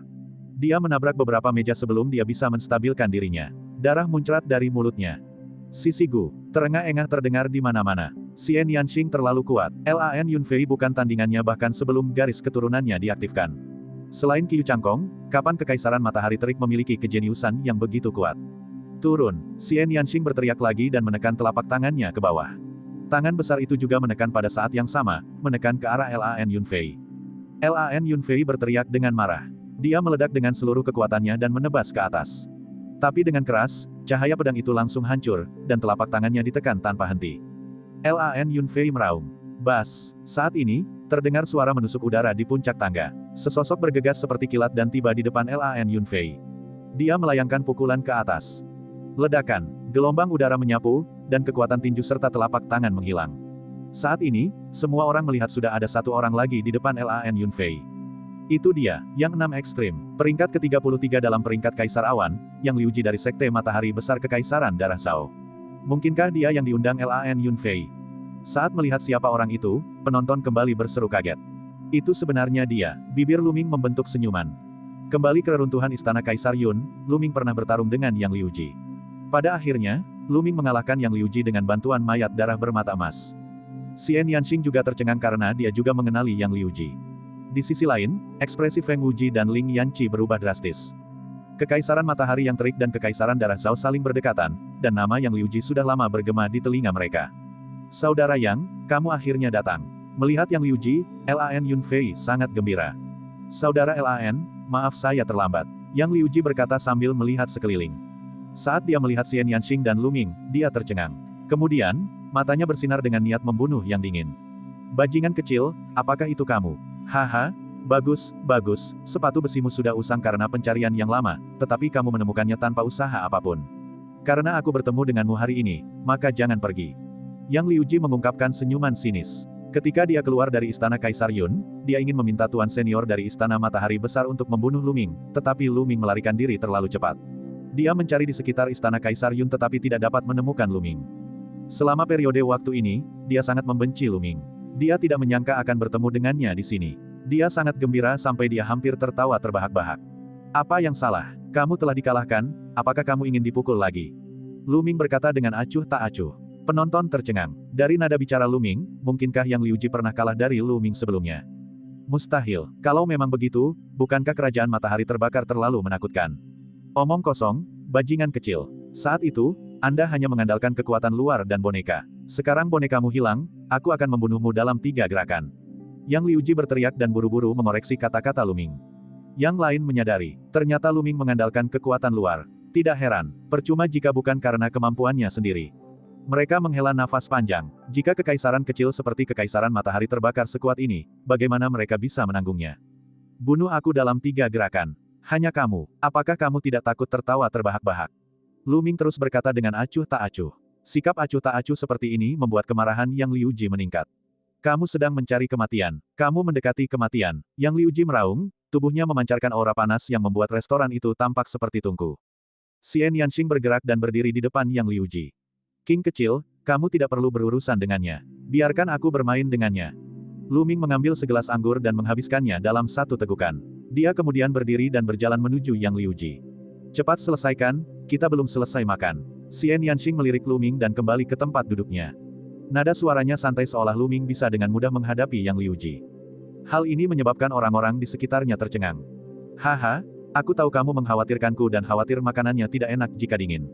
Dia menabrak beberapa meja sebelum dia bisa menstabilkan dirinya. Darah muncrat dari mulutnya. Sisigu, terengah-engah terdengar di mana-mana. Xian Yanxing terlalu kuat. Lan Yunfei bukan tandingannya bahkan sebelum garis keturunannya diaktifkan. Selain Qiu Changkong, kapan Kekaisaran Matahari Terik memiliki kejeniusan yang begitu kuat? Turun. Xian Yanxing berteriak lagi dan menekan telapak tangannya ke bawah. Tangan besar itu juga menekan pada saat yang sama, menekan ke arah Lan Yunfei. Lan Yunfei berteriak dengan marah. Dia meledak dengan seluruh kekuatannya dan menebas ke atas. Tapi dengan keras, cahaya pedang itu langsung hancur, dan telapak tangannya ditekan tanpa henti. Lan Yunfei meraung. Bas. Saat ini, terdengar suara menusuk udara di puncak tangga. Sesosok bergegas seperti kilat dan tiba di depan Lan Yunfei. Dia melayangkan pukulan ke atas. Ledakan. Gelombang udara menyapu, dan kekuatan tinju serta telapak tangan menghilang. Saat ini, semua orang melihat sudah ada satu orang lagi di depan Lan Yunfei. Itu dia, yang 6 ekstrim, peringkat ke-33 dalam peringkat Kaisar Awan, yang Liu Ji dari Sekte Matahari Besar Kekaisaran Darah Zhao. Mungkinkah dia yang diundang Lan Yunfei? Saat melihat siapa orang itu, penonton kembali berseru kaget. Itu sebenarnya dia. Bibir Lu Ming membentuk senyuman. Kembali ke reruntuhan istana Kaisar Yun, Lu Ming pernah bertarung dengan Yang Liu Ji. Pada akhirnya, Lu Ming mengalahkan Yang Liu Ji dengan bantuan mayat darah bermata emas. Xian Yanxing juga tercengang karena dia juga mengenali Yang Liu Ji. Di sisi lain, ekspresi Feng Wuji dan Ling Yanqi berubah drastis. Kekaisaran Matahari yang Terik dan Kekaisaran Darah Zhao saling berdekatan, dan nama Yang Liu Ji sudah lama bergema di telinga mereka. Saudara Yang, kamu akhirnya datang. Melihat Yang Liu Ji, Lan Yunfei sangat gembira. Saudara Lan, maaf saya terlambat. Yang Liu Ji berkata sambil melihat sekeliling. Saat dia melihat Xian Yanxing dan Lu Ming, dia tercengang. Kemudian, matanya bersinar dengan niat membunuh yang dingin. Bajingan kecil, apakah itu kamu? Haha, bagus, bagus, sepatu besimu sudah usang karena pencarian yang lama, tetapi kamu menemukannya tanpa usaha apapun. Karena aku bertemu denganmu hari ini, maka jangan pergi. Yang Liu Ji mengungkapkan senyuman sinis. Ketika dia keluar dari istana Kaisar Yun, dia ingin meminta tuan senior dari istana Matahari Besar untuk membunuh Lu Ming, tetapi Lu Ming melarikan diri terlalu cepat. Dia mencari di sekitar istana Kaisar Yun tetapi tidak dapat menemukan Lu Ming. Selama periode waktu ini, dia sangat membenci Lu Ming. Dia tidak menyangka akan bertemu dengannya di sini. Dia sangat gembira sampai dia hampir tertawa terbahak-bahak. Apa yang salah? Kamu telah dikalahkan, apakah kamu ingin dipukul lagi? Lu Ming berkata dengan acuh tak acuh. Penonton tercengang. Dari nada bicara Lu Ming, mungkinkah Yang Liu Ji pernah kalah dari Lu Ming sebelumnya? Mustahil. Kalau memang begitu, bukankah kerajaan matahari terbakar terlalu menakutkan? Omong kosong, bajingan kecil. Saat itu, Anda hanya mengandalkan kekuatan luar dan boneka. Sekarang bonekamu hilang, aku akan membunuhmu dalam 3 gerakan. Yang Liu Ji berteriak dan buru-buru mengoreksi kata-kata Lu Ming. Yang lain menyadari, ternyata Lu Ming mengandalkan kekuatan luar. Tidak heran, percuma jika bukan karena kemampuannya sendiri. Mereka menghela nafas panjang. Jika kekaisaran kecil seperti Kekaisaran Matahari terbakar sekuat ini, bagaimana mereka bisa menanggungnya? Bunuh aku dalam 3 gerakan. Hanya kamu, apakah kamu tidak takut tertawa terbahak-bahak? Lu Ming terus berkata dengan acuh tak acuh. Sikap acuh tak acuh seperti ini membuat kemarahan Yang Liu Ji meningkat. Kamu sedang mencari kematian. Kamu mendekati kematian. Yang Liu Ji meraung, tubuhnya memancarkan aura panas yang membuat restoran itu tampak seperti tungku. Xian Yanxing bergerak dan berdiri di depan Yang Liu Ji. King kecil, kamu tidak perlu berurusan dengannya. Biarkan aku bermain dengannya. Lu Ming mengambil segelas anggur dan menghabiskannya dalam 1 tegukan. Dia kemudian berdiri dan berjalan menuju Yang Liu Ji. Cepat selesaikan, kita belum selesai makan. Xian Yanxing melirik Lu Ming dan kembali ke tempat duduknya. Nada suaranya santai seolah Lu Ming bisa dengan mudah menghadapi Yang Liuji. Hal ini menyebabkan orang-orang di sekitarnya tercengang. Haha, aku tahu kamu mengkhawatirkanku dan khawatir makanannya tidak enak jika dingin.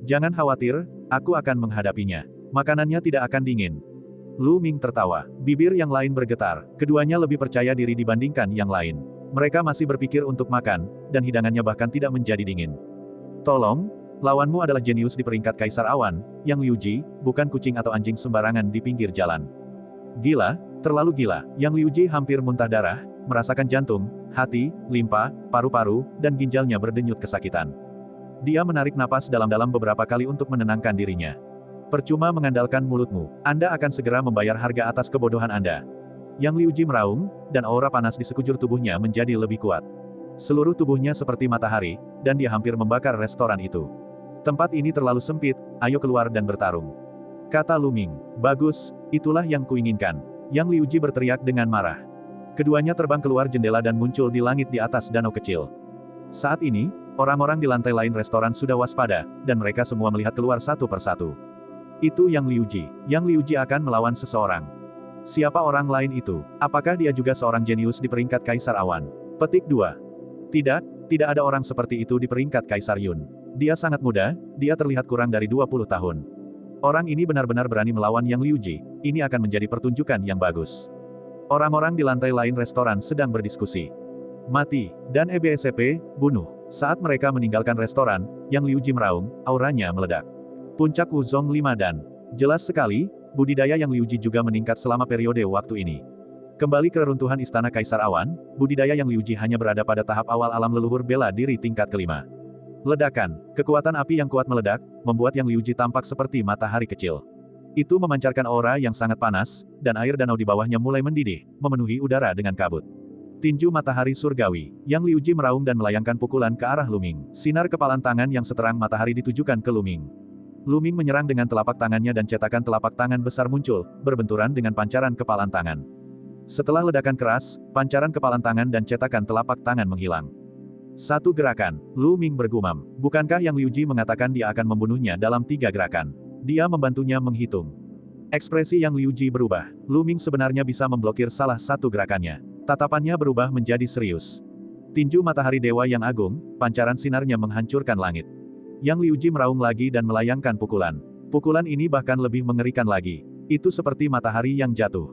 Jangan khawatir, aku akan menghadapinya. Makanannya tidak akan dingin. Lu Ming tertawa. Bibir yang lain bergetar. Keduanya lebih percaya diri dibandingkan yang lain. Mereka masih berpikir untuk makan, dan hidangannya bahkan tidak menjadi dingin. Tolong, lawanmu adalah jenius di peringkat Kaisar Awan, Yang Liuji, bukan kucing atau anjing sembarangan di pinggir jalan. Gila, terlalu gila. Yang Liuji hampir muntah darah, merasakan jantung, hati, limpa, paru-paru, dan ginjalnya berdenyut kesakitan. Dia menarik napas dalam-dalam beberapa kali untuk menenangkan dirinya. Percuma mengandalkan mulutmu, Anda akan segera membayar harga atas kebodohan Anda. Yang Liuji meraung, dan aura panas di sekujur tubuhnya menjadi lebih kuat. Seluruh tubuhnya seperti matahari, dan dia hampir membakar restoran itu. Tempat ini terlalu sempit, ayo keluar dan bertarung. Kata Lu Ming. Bagus, itulah yang kuinginkan. Yang Liuji berteriak dengan marah. Keduanya terbang keluar jendela dan muncul di langit di atas danau kecil. Saat ini, orang-orang di lantai lain restoran sudah waspada, dan mereka semua melihat keluar satu persatu. Itu Yang Liuji. Yang Liuji akan melawan seseorang. Siapa orang lain itu? Apakah dia juga seorang jenius di peringkat Kaisar Awan? Petik 2. Tidak ada orang seperti itu di peringkat Kaisar Yun. Dia sangat muda, dia terlihat kurang dari 20 tahun. Orang ini benar-benar berani melawan Yang Liuji, ini akan menjadi pertunjukan yang bagus. Orang-orang di lantai lain restoran sedang berdiskusi. Mati, dan EBSP, bunuh. Saat mereka meninggalkan restoran, Yang Liuji meraung, auranya meledak. Puncak Wuzong 5 dan. Jelas sekali, budidaya Yang Liuji juga meningkat selama periode waktu ini. Kembali ke reruntuhan Istana Kaisar Awan, budidaya Yang Liuji hanya berada pada tahap awal alam leluhur bela diri tingkat kelima. Ledakan, kekuatan api yang kuat meledak, membuat Yang Liuji tampak seperti matahari kecil. Itu memancarkan aura yang sangat panas, dan air danau di bawahnya mulai mendidih, memenuhi udara dengan kabut. Tinju matahari surgawi. Yang Liuji meraung dan melayangkan pukulan ke arah Lu Ming. Sinar kepalan tangan yang seterang matahari ditujukan ke Lu Ming. Lu Ming menyerang dengan telapak tangannya dan cetakan telapak tangan besar muncul, berbenturan dengan pancaran kepalan tangan. Setelah ledakan keras, pancaran kepalan tangan dan cetakan telapak tangan menghilang. Satu gerakan, Lu Ming bergumam. Bukankah Yang Liuji mengatakan dia akan membunuhnya dalam 3 gerakan? Dia membantunya menghitung. Ekspresi Yang Liuji berubah. Lu Ming sebenarnya bisa memblokir salah satu gerakannya. Tatapannya berubah menjadi serius. Tinju matahari dewa yang agung, pancaran sinarnya menghancurkan langit. Yang Liuji meraung lagi dan melayangkan pukulan. Pukulan ini bahkan lebih mengerikan lagi. Itu seperti matahari yang jatuh.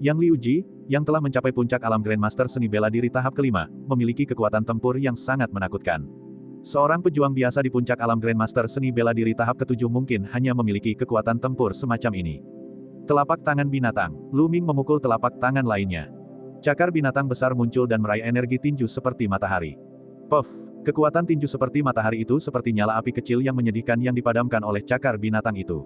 Yang Liuji, yang telah mencapai puncak alam Grandmaster seni bela diri tahap kelima, memiliki kekuatan tempur yang sangat menakutkan. Seorang pejuang biasa di puncak alam Grandmaster seni bela diri tahap ketujuh mungkin hanya memiliki kekuatan tempur semacam ini. Telapak tangan binatang. Lu Ming memukul telapak tangan lainnya. Cakar binatang besar muncul dan meraih energi tinju seperti matahari. Puff! Kekuatan tinju seperti matahari itu seperti nyala api kecil yang menyedihkan yang dipadamkan oleh cakar binatang itu.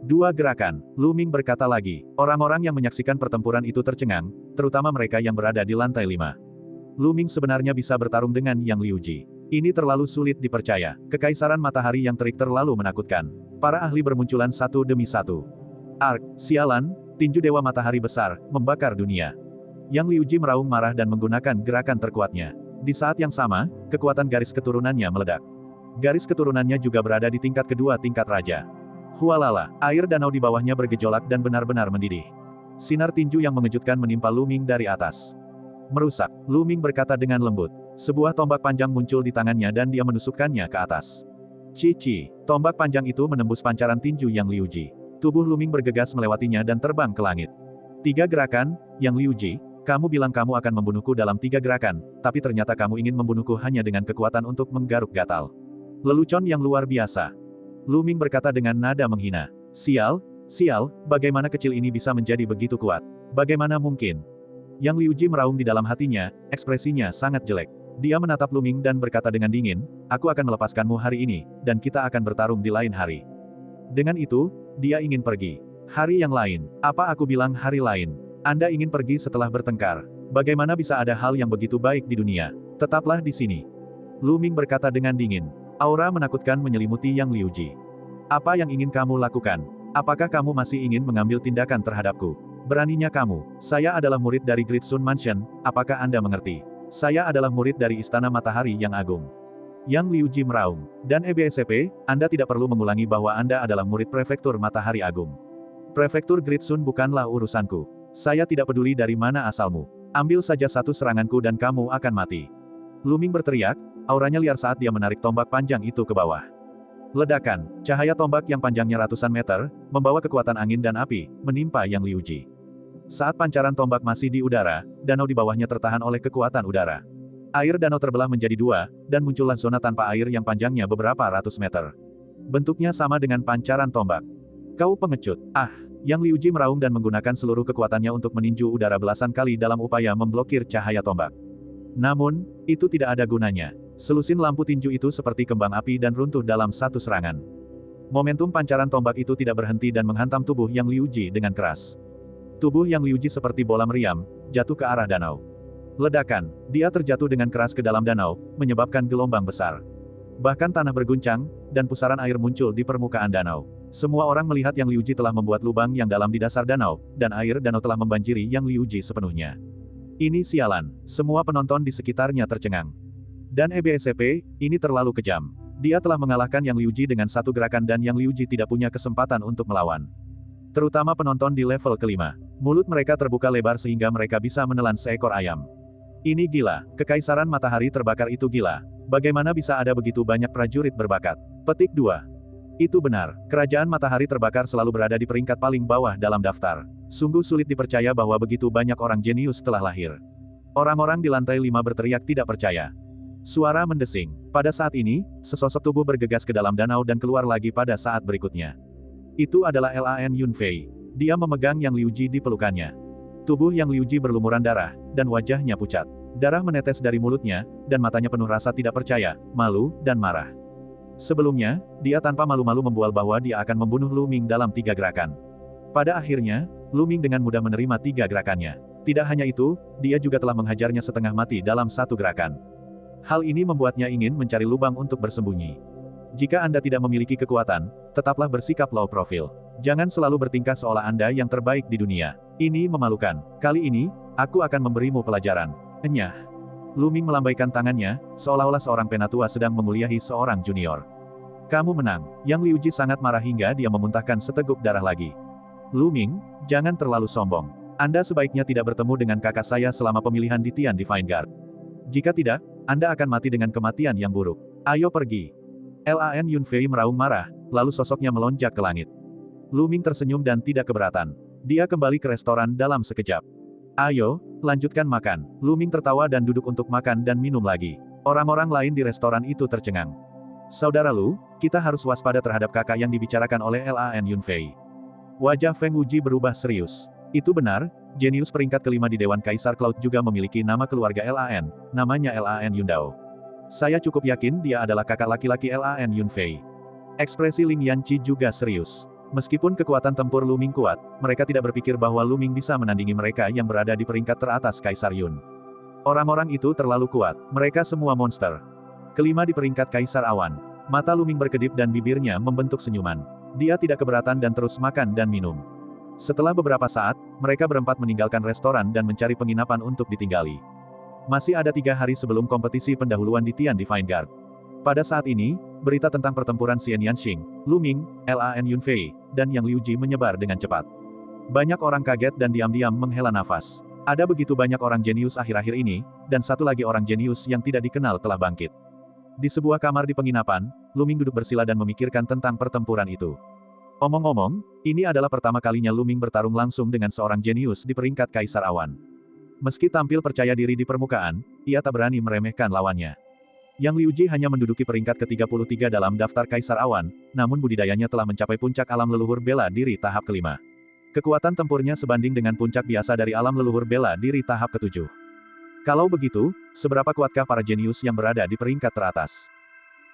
2 gerakan. Lu Ming berkata lagi. Orang-orang yang menyaksikan pertempuran itu tercengang, terutama mereka yang berada di lantai 5. Lu Ming sebenarnya bisa bertarung dengan Yang Liuji. Ini terlalu sulit dipercaya. Kekaisaran matahari yang terik terlalu menakutkan. Para ahli bermunculan satu demi satu. Ark, sialan, tinju dewa matahari besar, membakar dunia. Yang Liuji meraung marah dan menggunakan gerakan terkuatnya. Di saat yang sama, kekuatan garis keturunannya meledak. Garis keturunannya juga berada di tingkat kedua tingkat raja. Hualala, air danau di bawahnya bergejolak dan benar-benar mendidih. Sinar tinju yang mengejutkan menimpa Lu Ming dari atas. Merusak, Lu Ming berkata dengan lembut. Sebuah tombak panjang muncul di tangannya dan dia menusukkannya ke atas. Cici, tombak panjang itu menembus pancaran tinju Yang Liuji. Tubuh Lu Ming bergegas melewatinya dan terbang ke langit. 3 gerakan, Yang Liuji. Kamu bilang kamu akan membunuhku dalam 3 gerakan, tapi ternyata kamu ingin membunuhku hanya dengan kekuatan untuk menggaruk gatal. Lelucon yang luar biasa. Lu Ming berkata dengan nada menghina. Sial, bagaimana kecil ini bisa menjadi begitu kuat? Bagaimana mungkin? Yang Liuji meraung di dalam hatinya, ekspresinya sangat jelek. Dia menatap Lu Ming dan berkata dengan dingin, aku akan melepaskanmu hari ini, dan kita akan bertarung di lain hari. Dengan itu, dia ingin pergi. Hari yang lain. Apa aku bilang hari lain? Anda ingin pergi setelah bertengkar. Bagaimana bisa ada hal yang begitu baik di dunia? Tetaplah di sini. Lu Ming berkata dengan dingin. Aura menakutkan menyelimuti Yang Liuji. Apa yang ingin kamu lakukan? Apakah kamu masih ingin mengambil tindakan terhadapku? Beraninya kamu. Saya adalah murid dari Great Sun Mansion, apakah Anda mengerti? Saya adalah murid dari Istana Matahari yang Agung. Yang Liuji meraung. Dan EBSCP, Anda tidak perlu mengulangi bahwa Anda adalah murid Prefektur Matahari Agung. Prefektur Great Sun bukanlah urusanku. Saya tidak peduli dari mana asalmu. Ambil saja satu seranganku dan kamu akan mati. Lu Ming berteriak, auranya liar saat dia menarik tombak panjang itu ke bawah. Ledakan, cahaya tombak yang panjangnya ratusan meter, membawa kekuatan angin dan api, menimpa Yang Liuji. Saat pancaran tombak masih di udara, danau di bawahnya tertahan oleh kekuatan udara. Air danau terbelah menjadi dua, dan muncullah zona tanpa air yang panjangnya beberapa ratus meter. Bentuknya sama dengan pancaran tombak. Kau pengecut. Ah! Yang Liuji meraung dan menggunakan seluruh kekuatannya untuk meninju udara belasan kali dalam upaya memblokir cahaya tombak. Namun, itu tidak ada gunanya. Selusin lampu tinju itu seperti kembang api dan runtuh dalam satu serangan. Momentum pancaran tombak itu tidak berhenti dan menghantam tubuh Yang Liuji dengan keras. Tubuh Yang Liuji seperti bola meriam, jatuh ke arah danau. Ledakan, dia terjatuh dengan keras ke dalam danau, menyebabkan gelombang besar. Bahkan tanah berguncang, dan pusaran air muncul di permukaan danau. Semua orang melihat Yang Liuji telah membuat lubang yang dalam di dasar danau, dan air danau telah membanjiri Yang Liuji sepenuhnya. Ini sialan, semua penonton di sekitarnya tercengang. Dan EBSCP, ini terlalu kejam. Dia telah mengalahkan Yang Liuji dengan satu gerakan dan Yang Liuji tidak punya kesempatan untuk melawan. Terutama penonton di level kelima. Mulut mereka terbuka lebar sehingga mereka bisa menelan seekor ayam. Ini gila, Kekaisaran Matahari Terbakar itu gila. Bagaimana bisa ada begitu banyak prajurit berbakat? Petik 2. Itu benar, Kerajaan Matahari Terbakar selalu berada di peringkat paling bawah dalam daftar. Sungguh sulit dipercaya bahwa begitu banyak orang jenius telah lahir. Orang-orang di lantai 5 berteriak tidak percaya. Suara mendesing. Pada saat ini, sesosok tubuh bergegas ke dalam danau dan keluar lagi pada saat berikutnya. Itu adalah Lan Yunfei. Dia memegang Yang Liuji di pelukannya. Tubuh Yang Liuji berlumuran darah, dan wajahnya pucat. Darah menetes dari mulutnya, dan matanya penuh rasa tidak percaya, malu, dan marah. Sebelumnya, dia tanpa malu-malu membual bahwa dia akan membunuh Lu Ming dalam 3 gerakan. Pada akhirnya, Lu Ming dengan mudah menerima 3 gerakannya. Tidak hanya itu, dia juga telah menghajarnya setengah mati dalam 1 gerakan. Hal ini membuatnya ingin mencari lubang untuk bersembunyi. Jika Anda tidak memiliki kekuatan, tetaplah bersikap low profile. Jangan selalu bertingkah seolah Anda yang terbaik di dunia. Ini memalukan. Kali ini, aku akan memberimu pelajaran. Enyah. Lu Ming melambaikan tangannya, seolah-olah seorang penatua sedang menguliahi seorang junior. Kamu menang. Yang Liuji sangat marah hingga dia memuntahkan seteguk darah lagi. Lu Ming, jangan terlalu sombong. Anda sebaiknya tidak bertemu dengan kakak saya selama pemilihan di Tian Divine Guard. Jika tidak, Anda akan mati dengan kematian yang buruk. Ayo pergi. Lan Yunfei meraung marah, lalu sosoknya melonjak ke langit. Lu Ming tersenyum dan tidak keberatan. Dia kembali ke restoran dalam sekejap. Ayo, lanjutkan makan. Lu Ming tertawa dan duduk untuk makan dan minum lagi. Orang-orang lain di restoran itu tercengang. Saudara Lu, kita harus waspada terhadap kakak yang dibicarakan oleh Lan Yunfei. Wajah Feng Wuji berubah serius. Itu benar, jenius peringkat kelima di Dewan Kaisar Cloud juga memiliki nama keluarga Lan, namanya Lan Yundao. Saya cukup yakin dia adalah kakak laki-laki Lan Yunfei. Ekspresi Ling Yanqi juga serius. Meskipun kekuatan tempur Lu Ming kuat, mereka tidak berpikir bahwa Lu Ming bisa menandingi mereka yang berada di peringkat teratas Kaisar Yun. Orang-orang itu terlalu kuat, mereka semua monster. Kelima di peringkat Kaisar Awan. Mata Lu Ming berkedip dan bibirnya membentuk senyuman. Dia tidak keberatan dan terus makan dan minum. Setelah beberapa saat, mereka berempat meninggalkan restoran dan mencari penginapan untuk ditinggali. Masih ada 3 hari sebelum kompetisi pendahuluan di Tian Divine Guard. Pada saat ini, berita tentang pertempuran Xian Yanxing, Lu Ming, Lan Yunfei, dan Yang Liuji menyebar dengan cepat. Banyak orang kaget dan diam-diam menghela nafas. Ada begitu banyak orang jenius akhir-akhir ini, dan satu lagi orang jenius yang tidak dikenal telah bangkit. Di sebuah kamar di penginapan, Lu Ming duduk bersila dan memikirkan tentang pertempuran itu. Omong-omong, ini adalah pertama kalinya Lu Ming bertarung langsung dengan seorang jenius di peringkat Kaisar Awan. Meski tampil percaya diri di permukaan, ia tak berani meremehkan lawannya. Yang Liuji hanya menduduki peringkat ke-33 dalam daftar Kaisar Awan, namun budidayanya telah mencapai puncak alam leluhur bela diri tahap ke-5. Kekuatan tempurnya sebanding dengan puncak biasa dari alam leluhur bela diri tahap ke-7. Kalau begitu, seberapa kuatkah para jenius yang berada di peringkat teratas?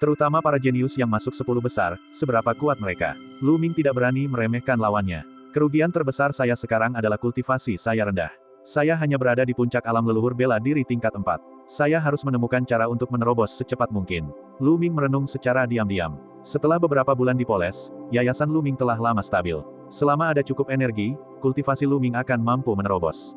Terutama para jenius yang masuk 10 besar, seberapa kuat mereka? Lu Ming tidak berani meremehkan lawannya. Kerugian terbesar saya sekarang adalah kultivasi saya rendah. Saya hanya berada di puncak alam leluhur bela diri tingkat 4. Saya harus menemukan cara untuk menerobos secepat mungkin. Lu Ming merenung secara diam-diam. Setelah beberapa bulan dipoles, yayasan Lu Ming telah lama stabil. Selama ada cukup energi, kultivasi Lu Ming akan mampu menerobos.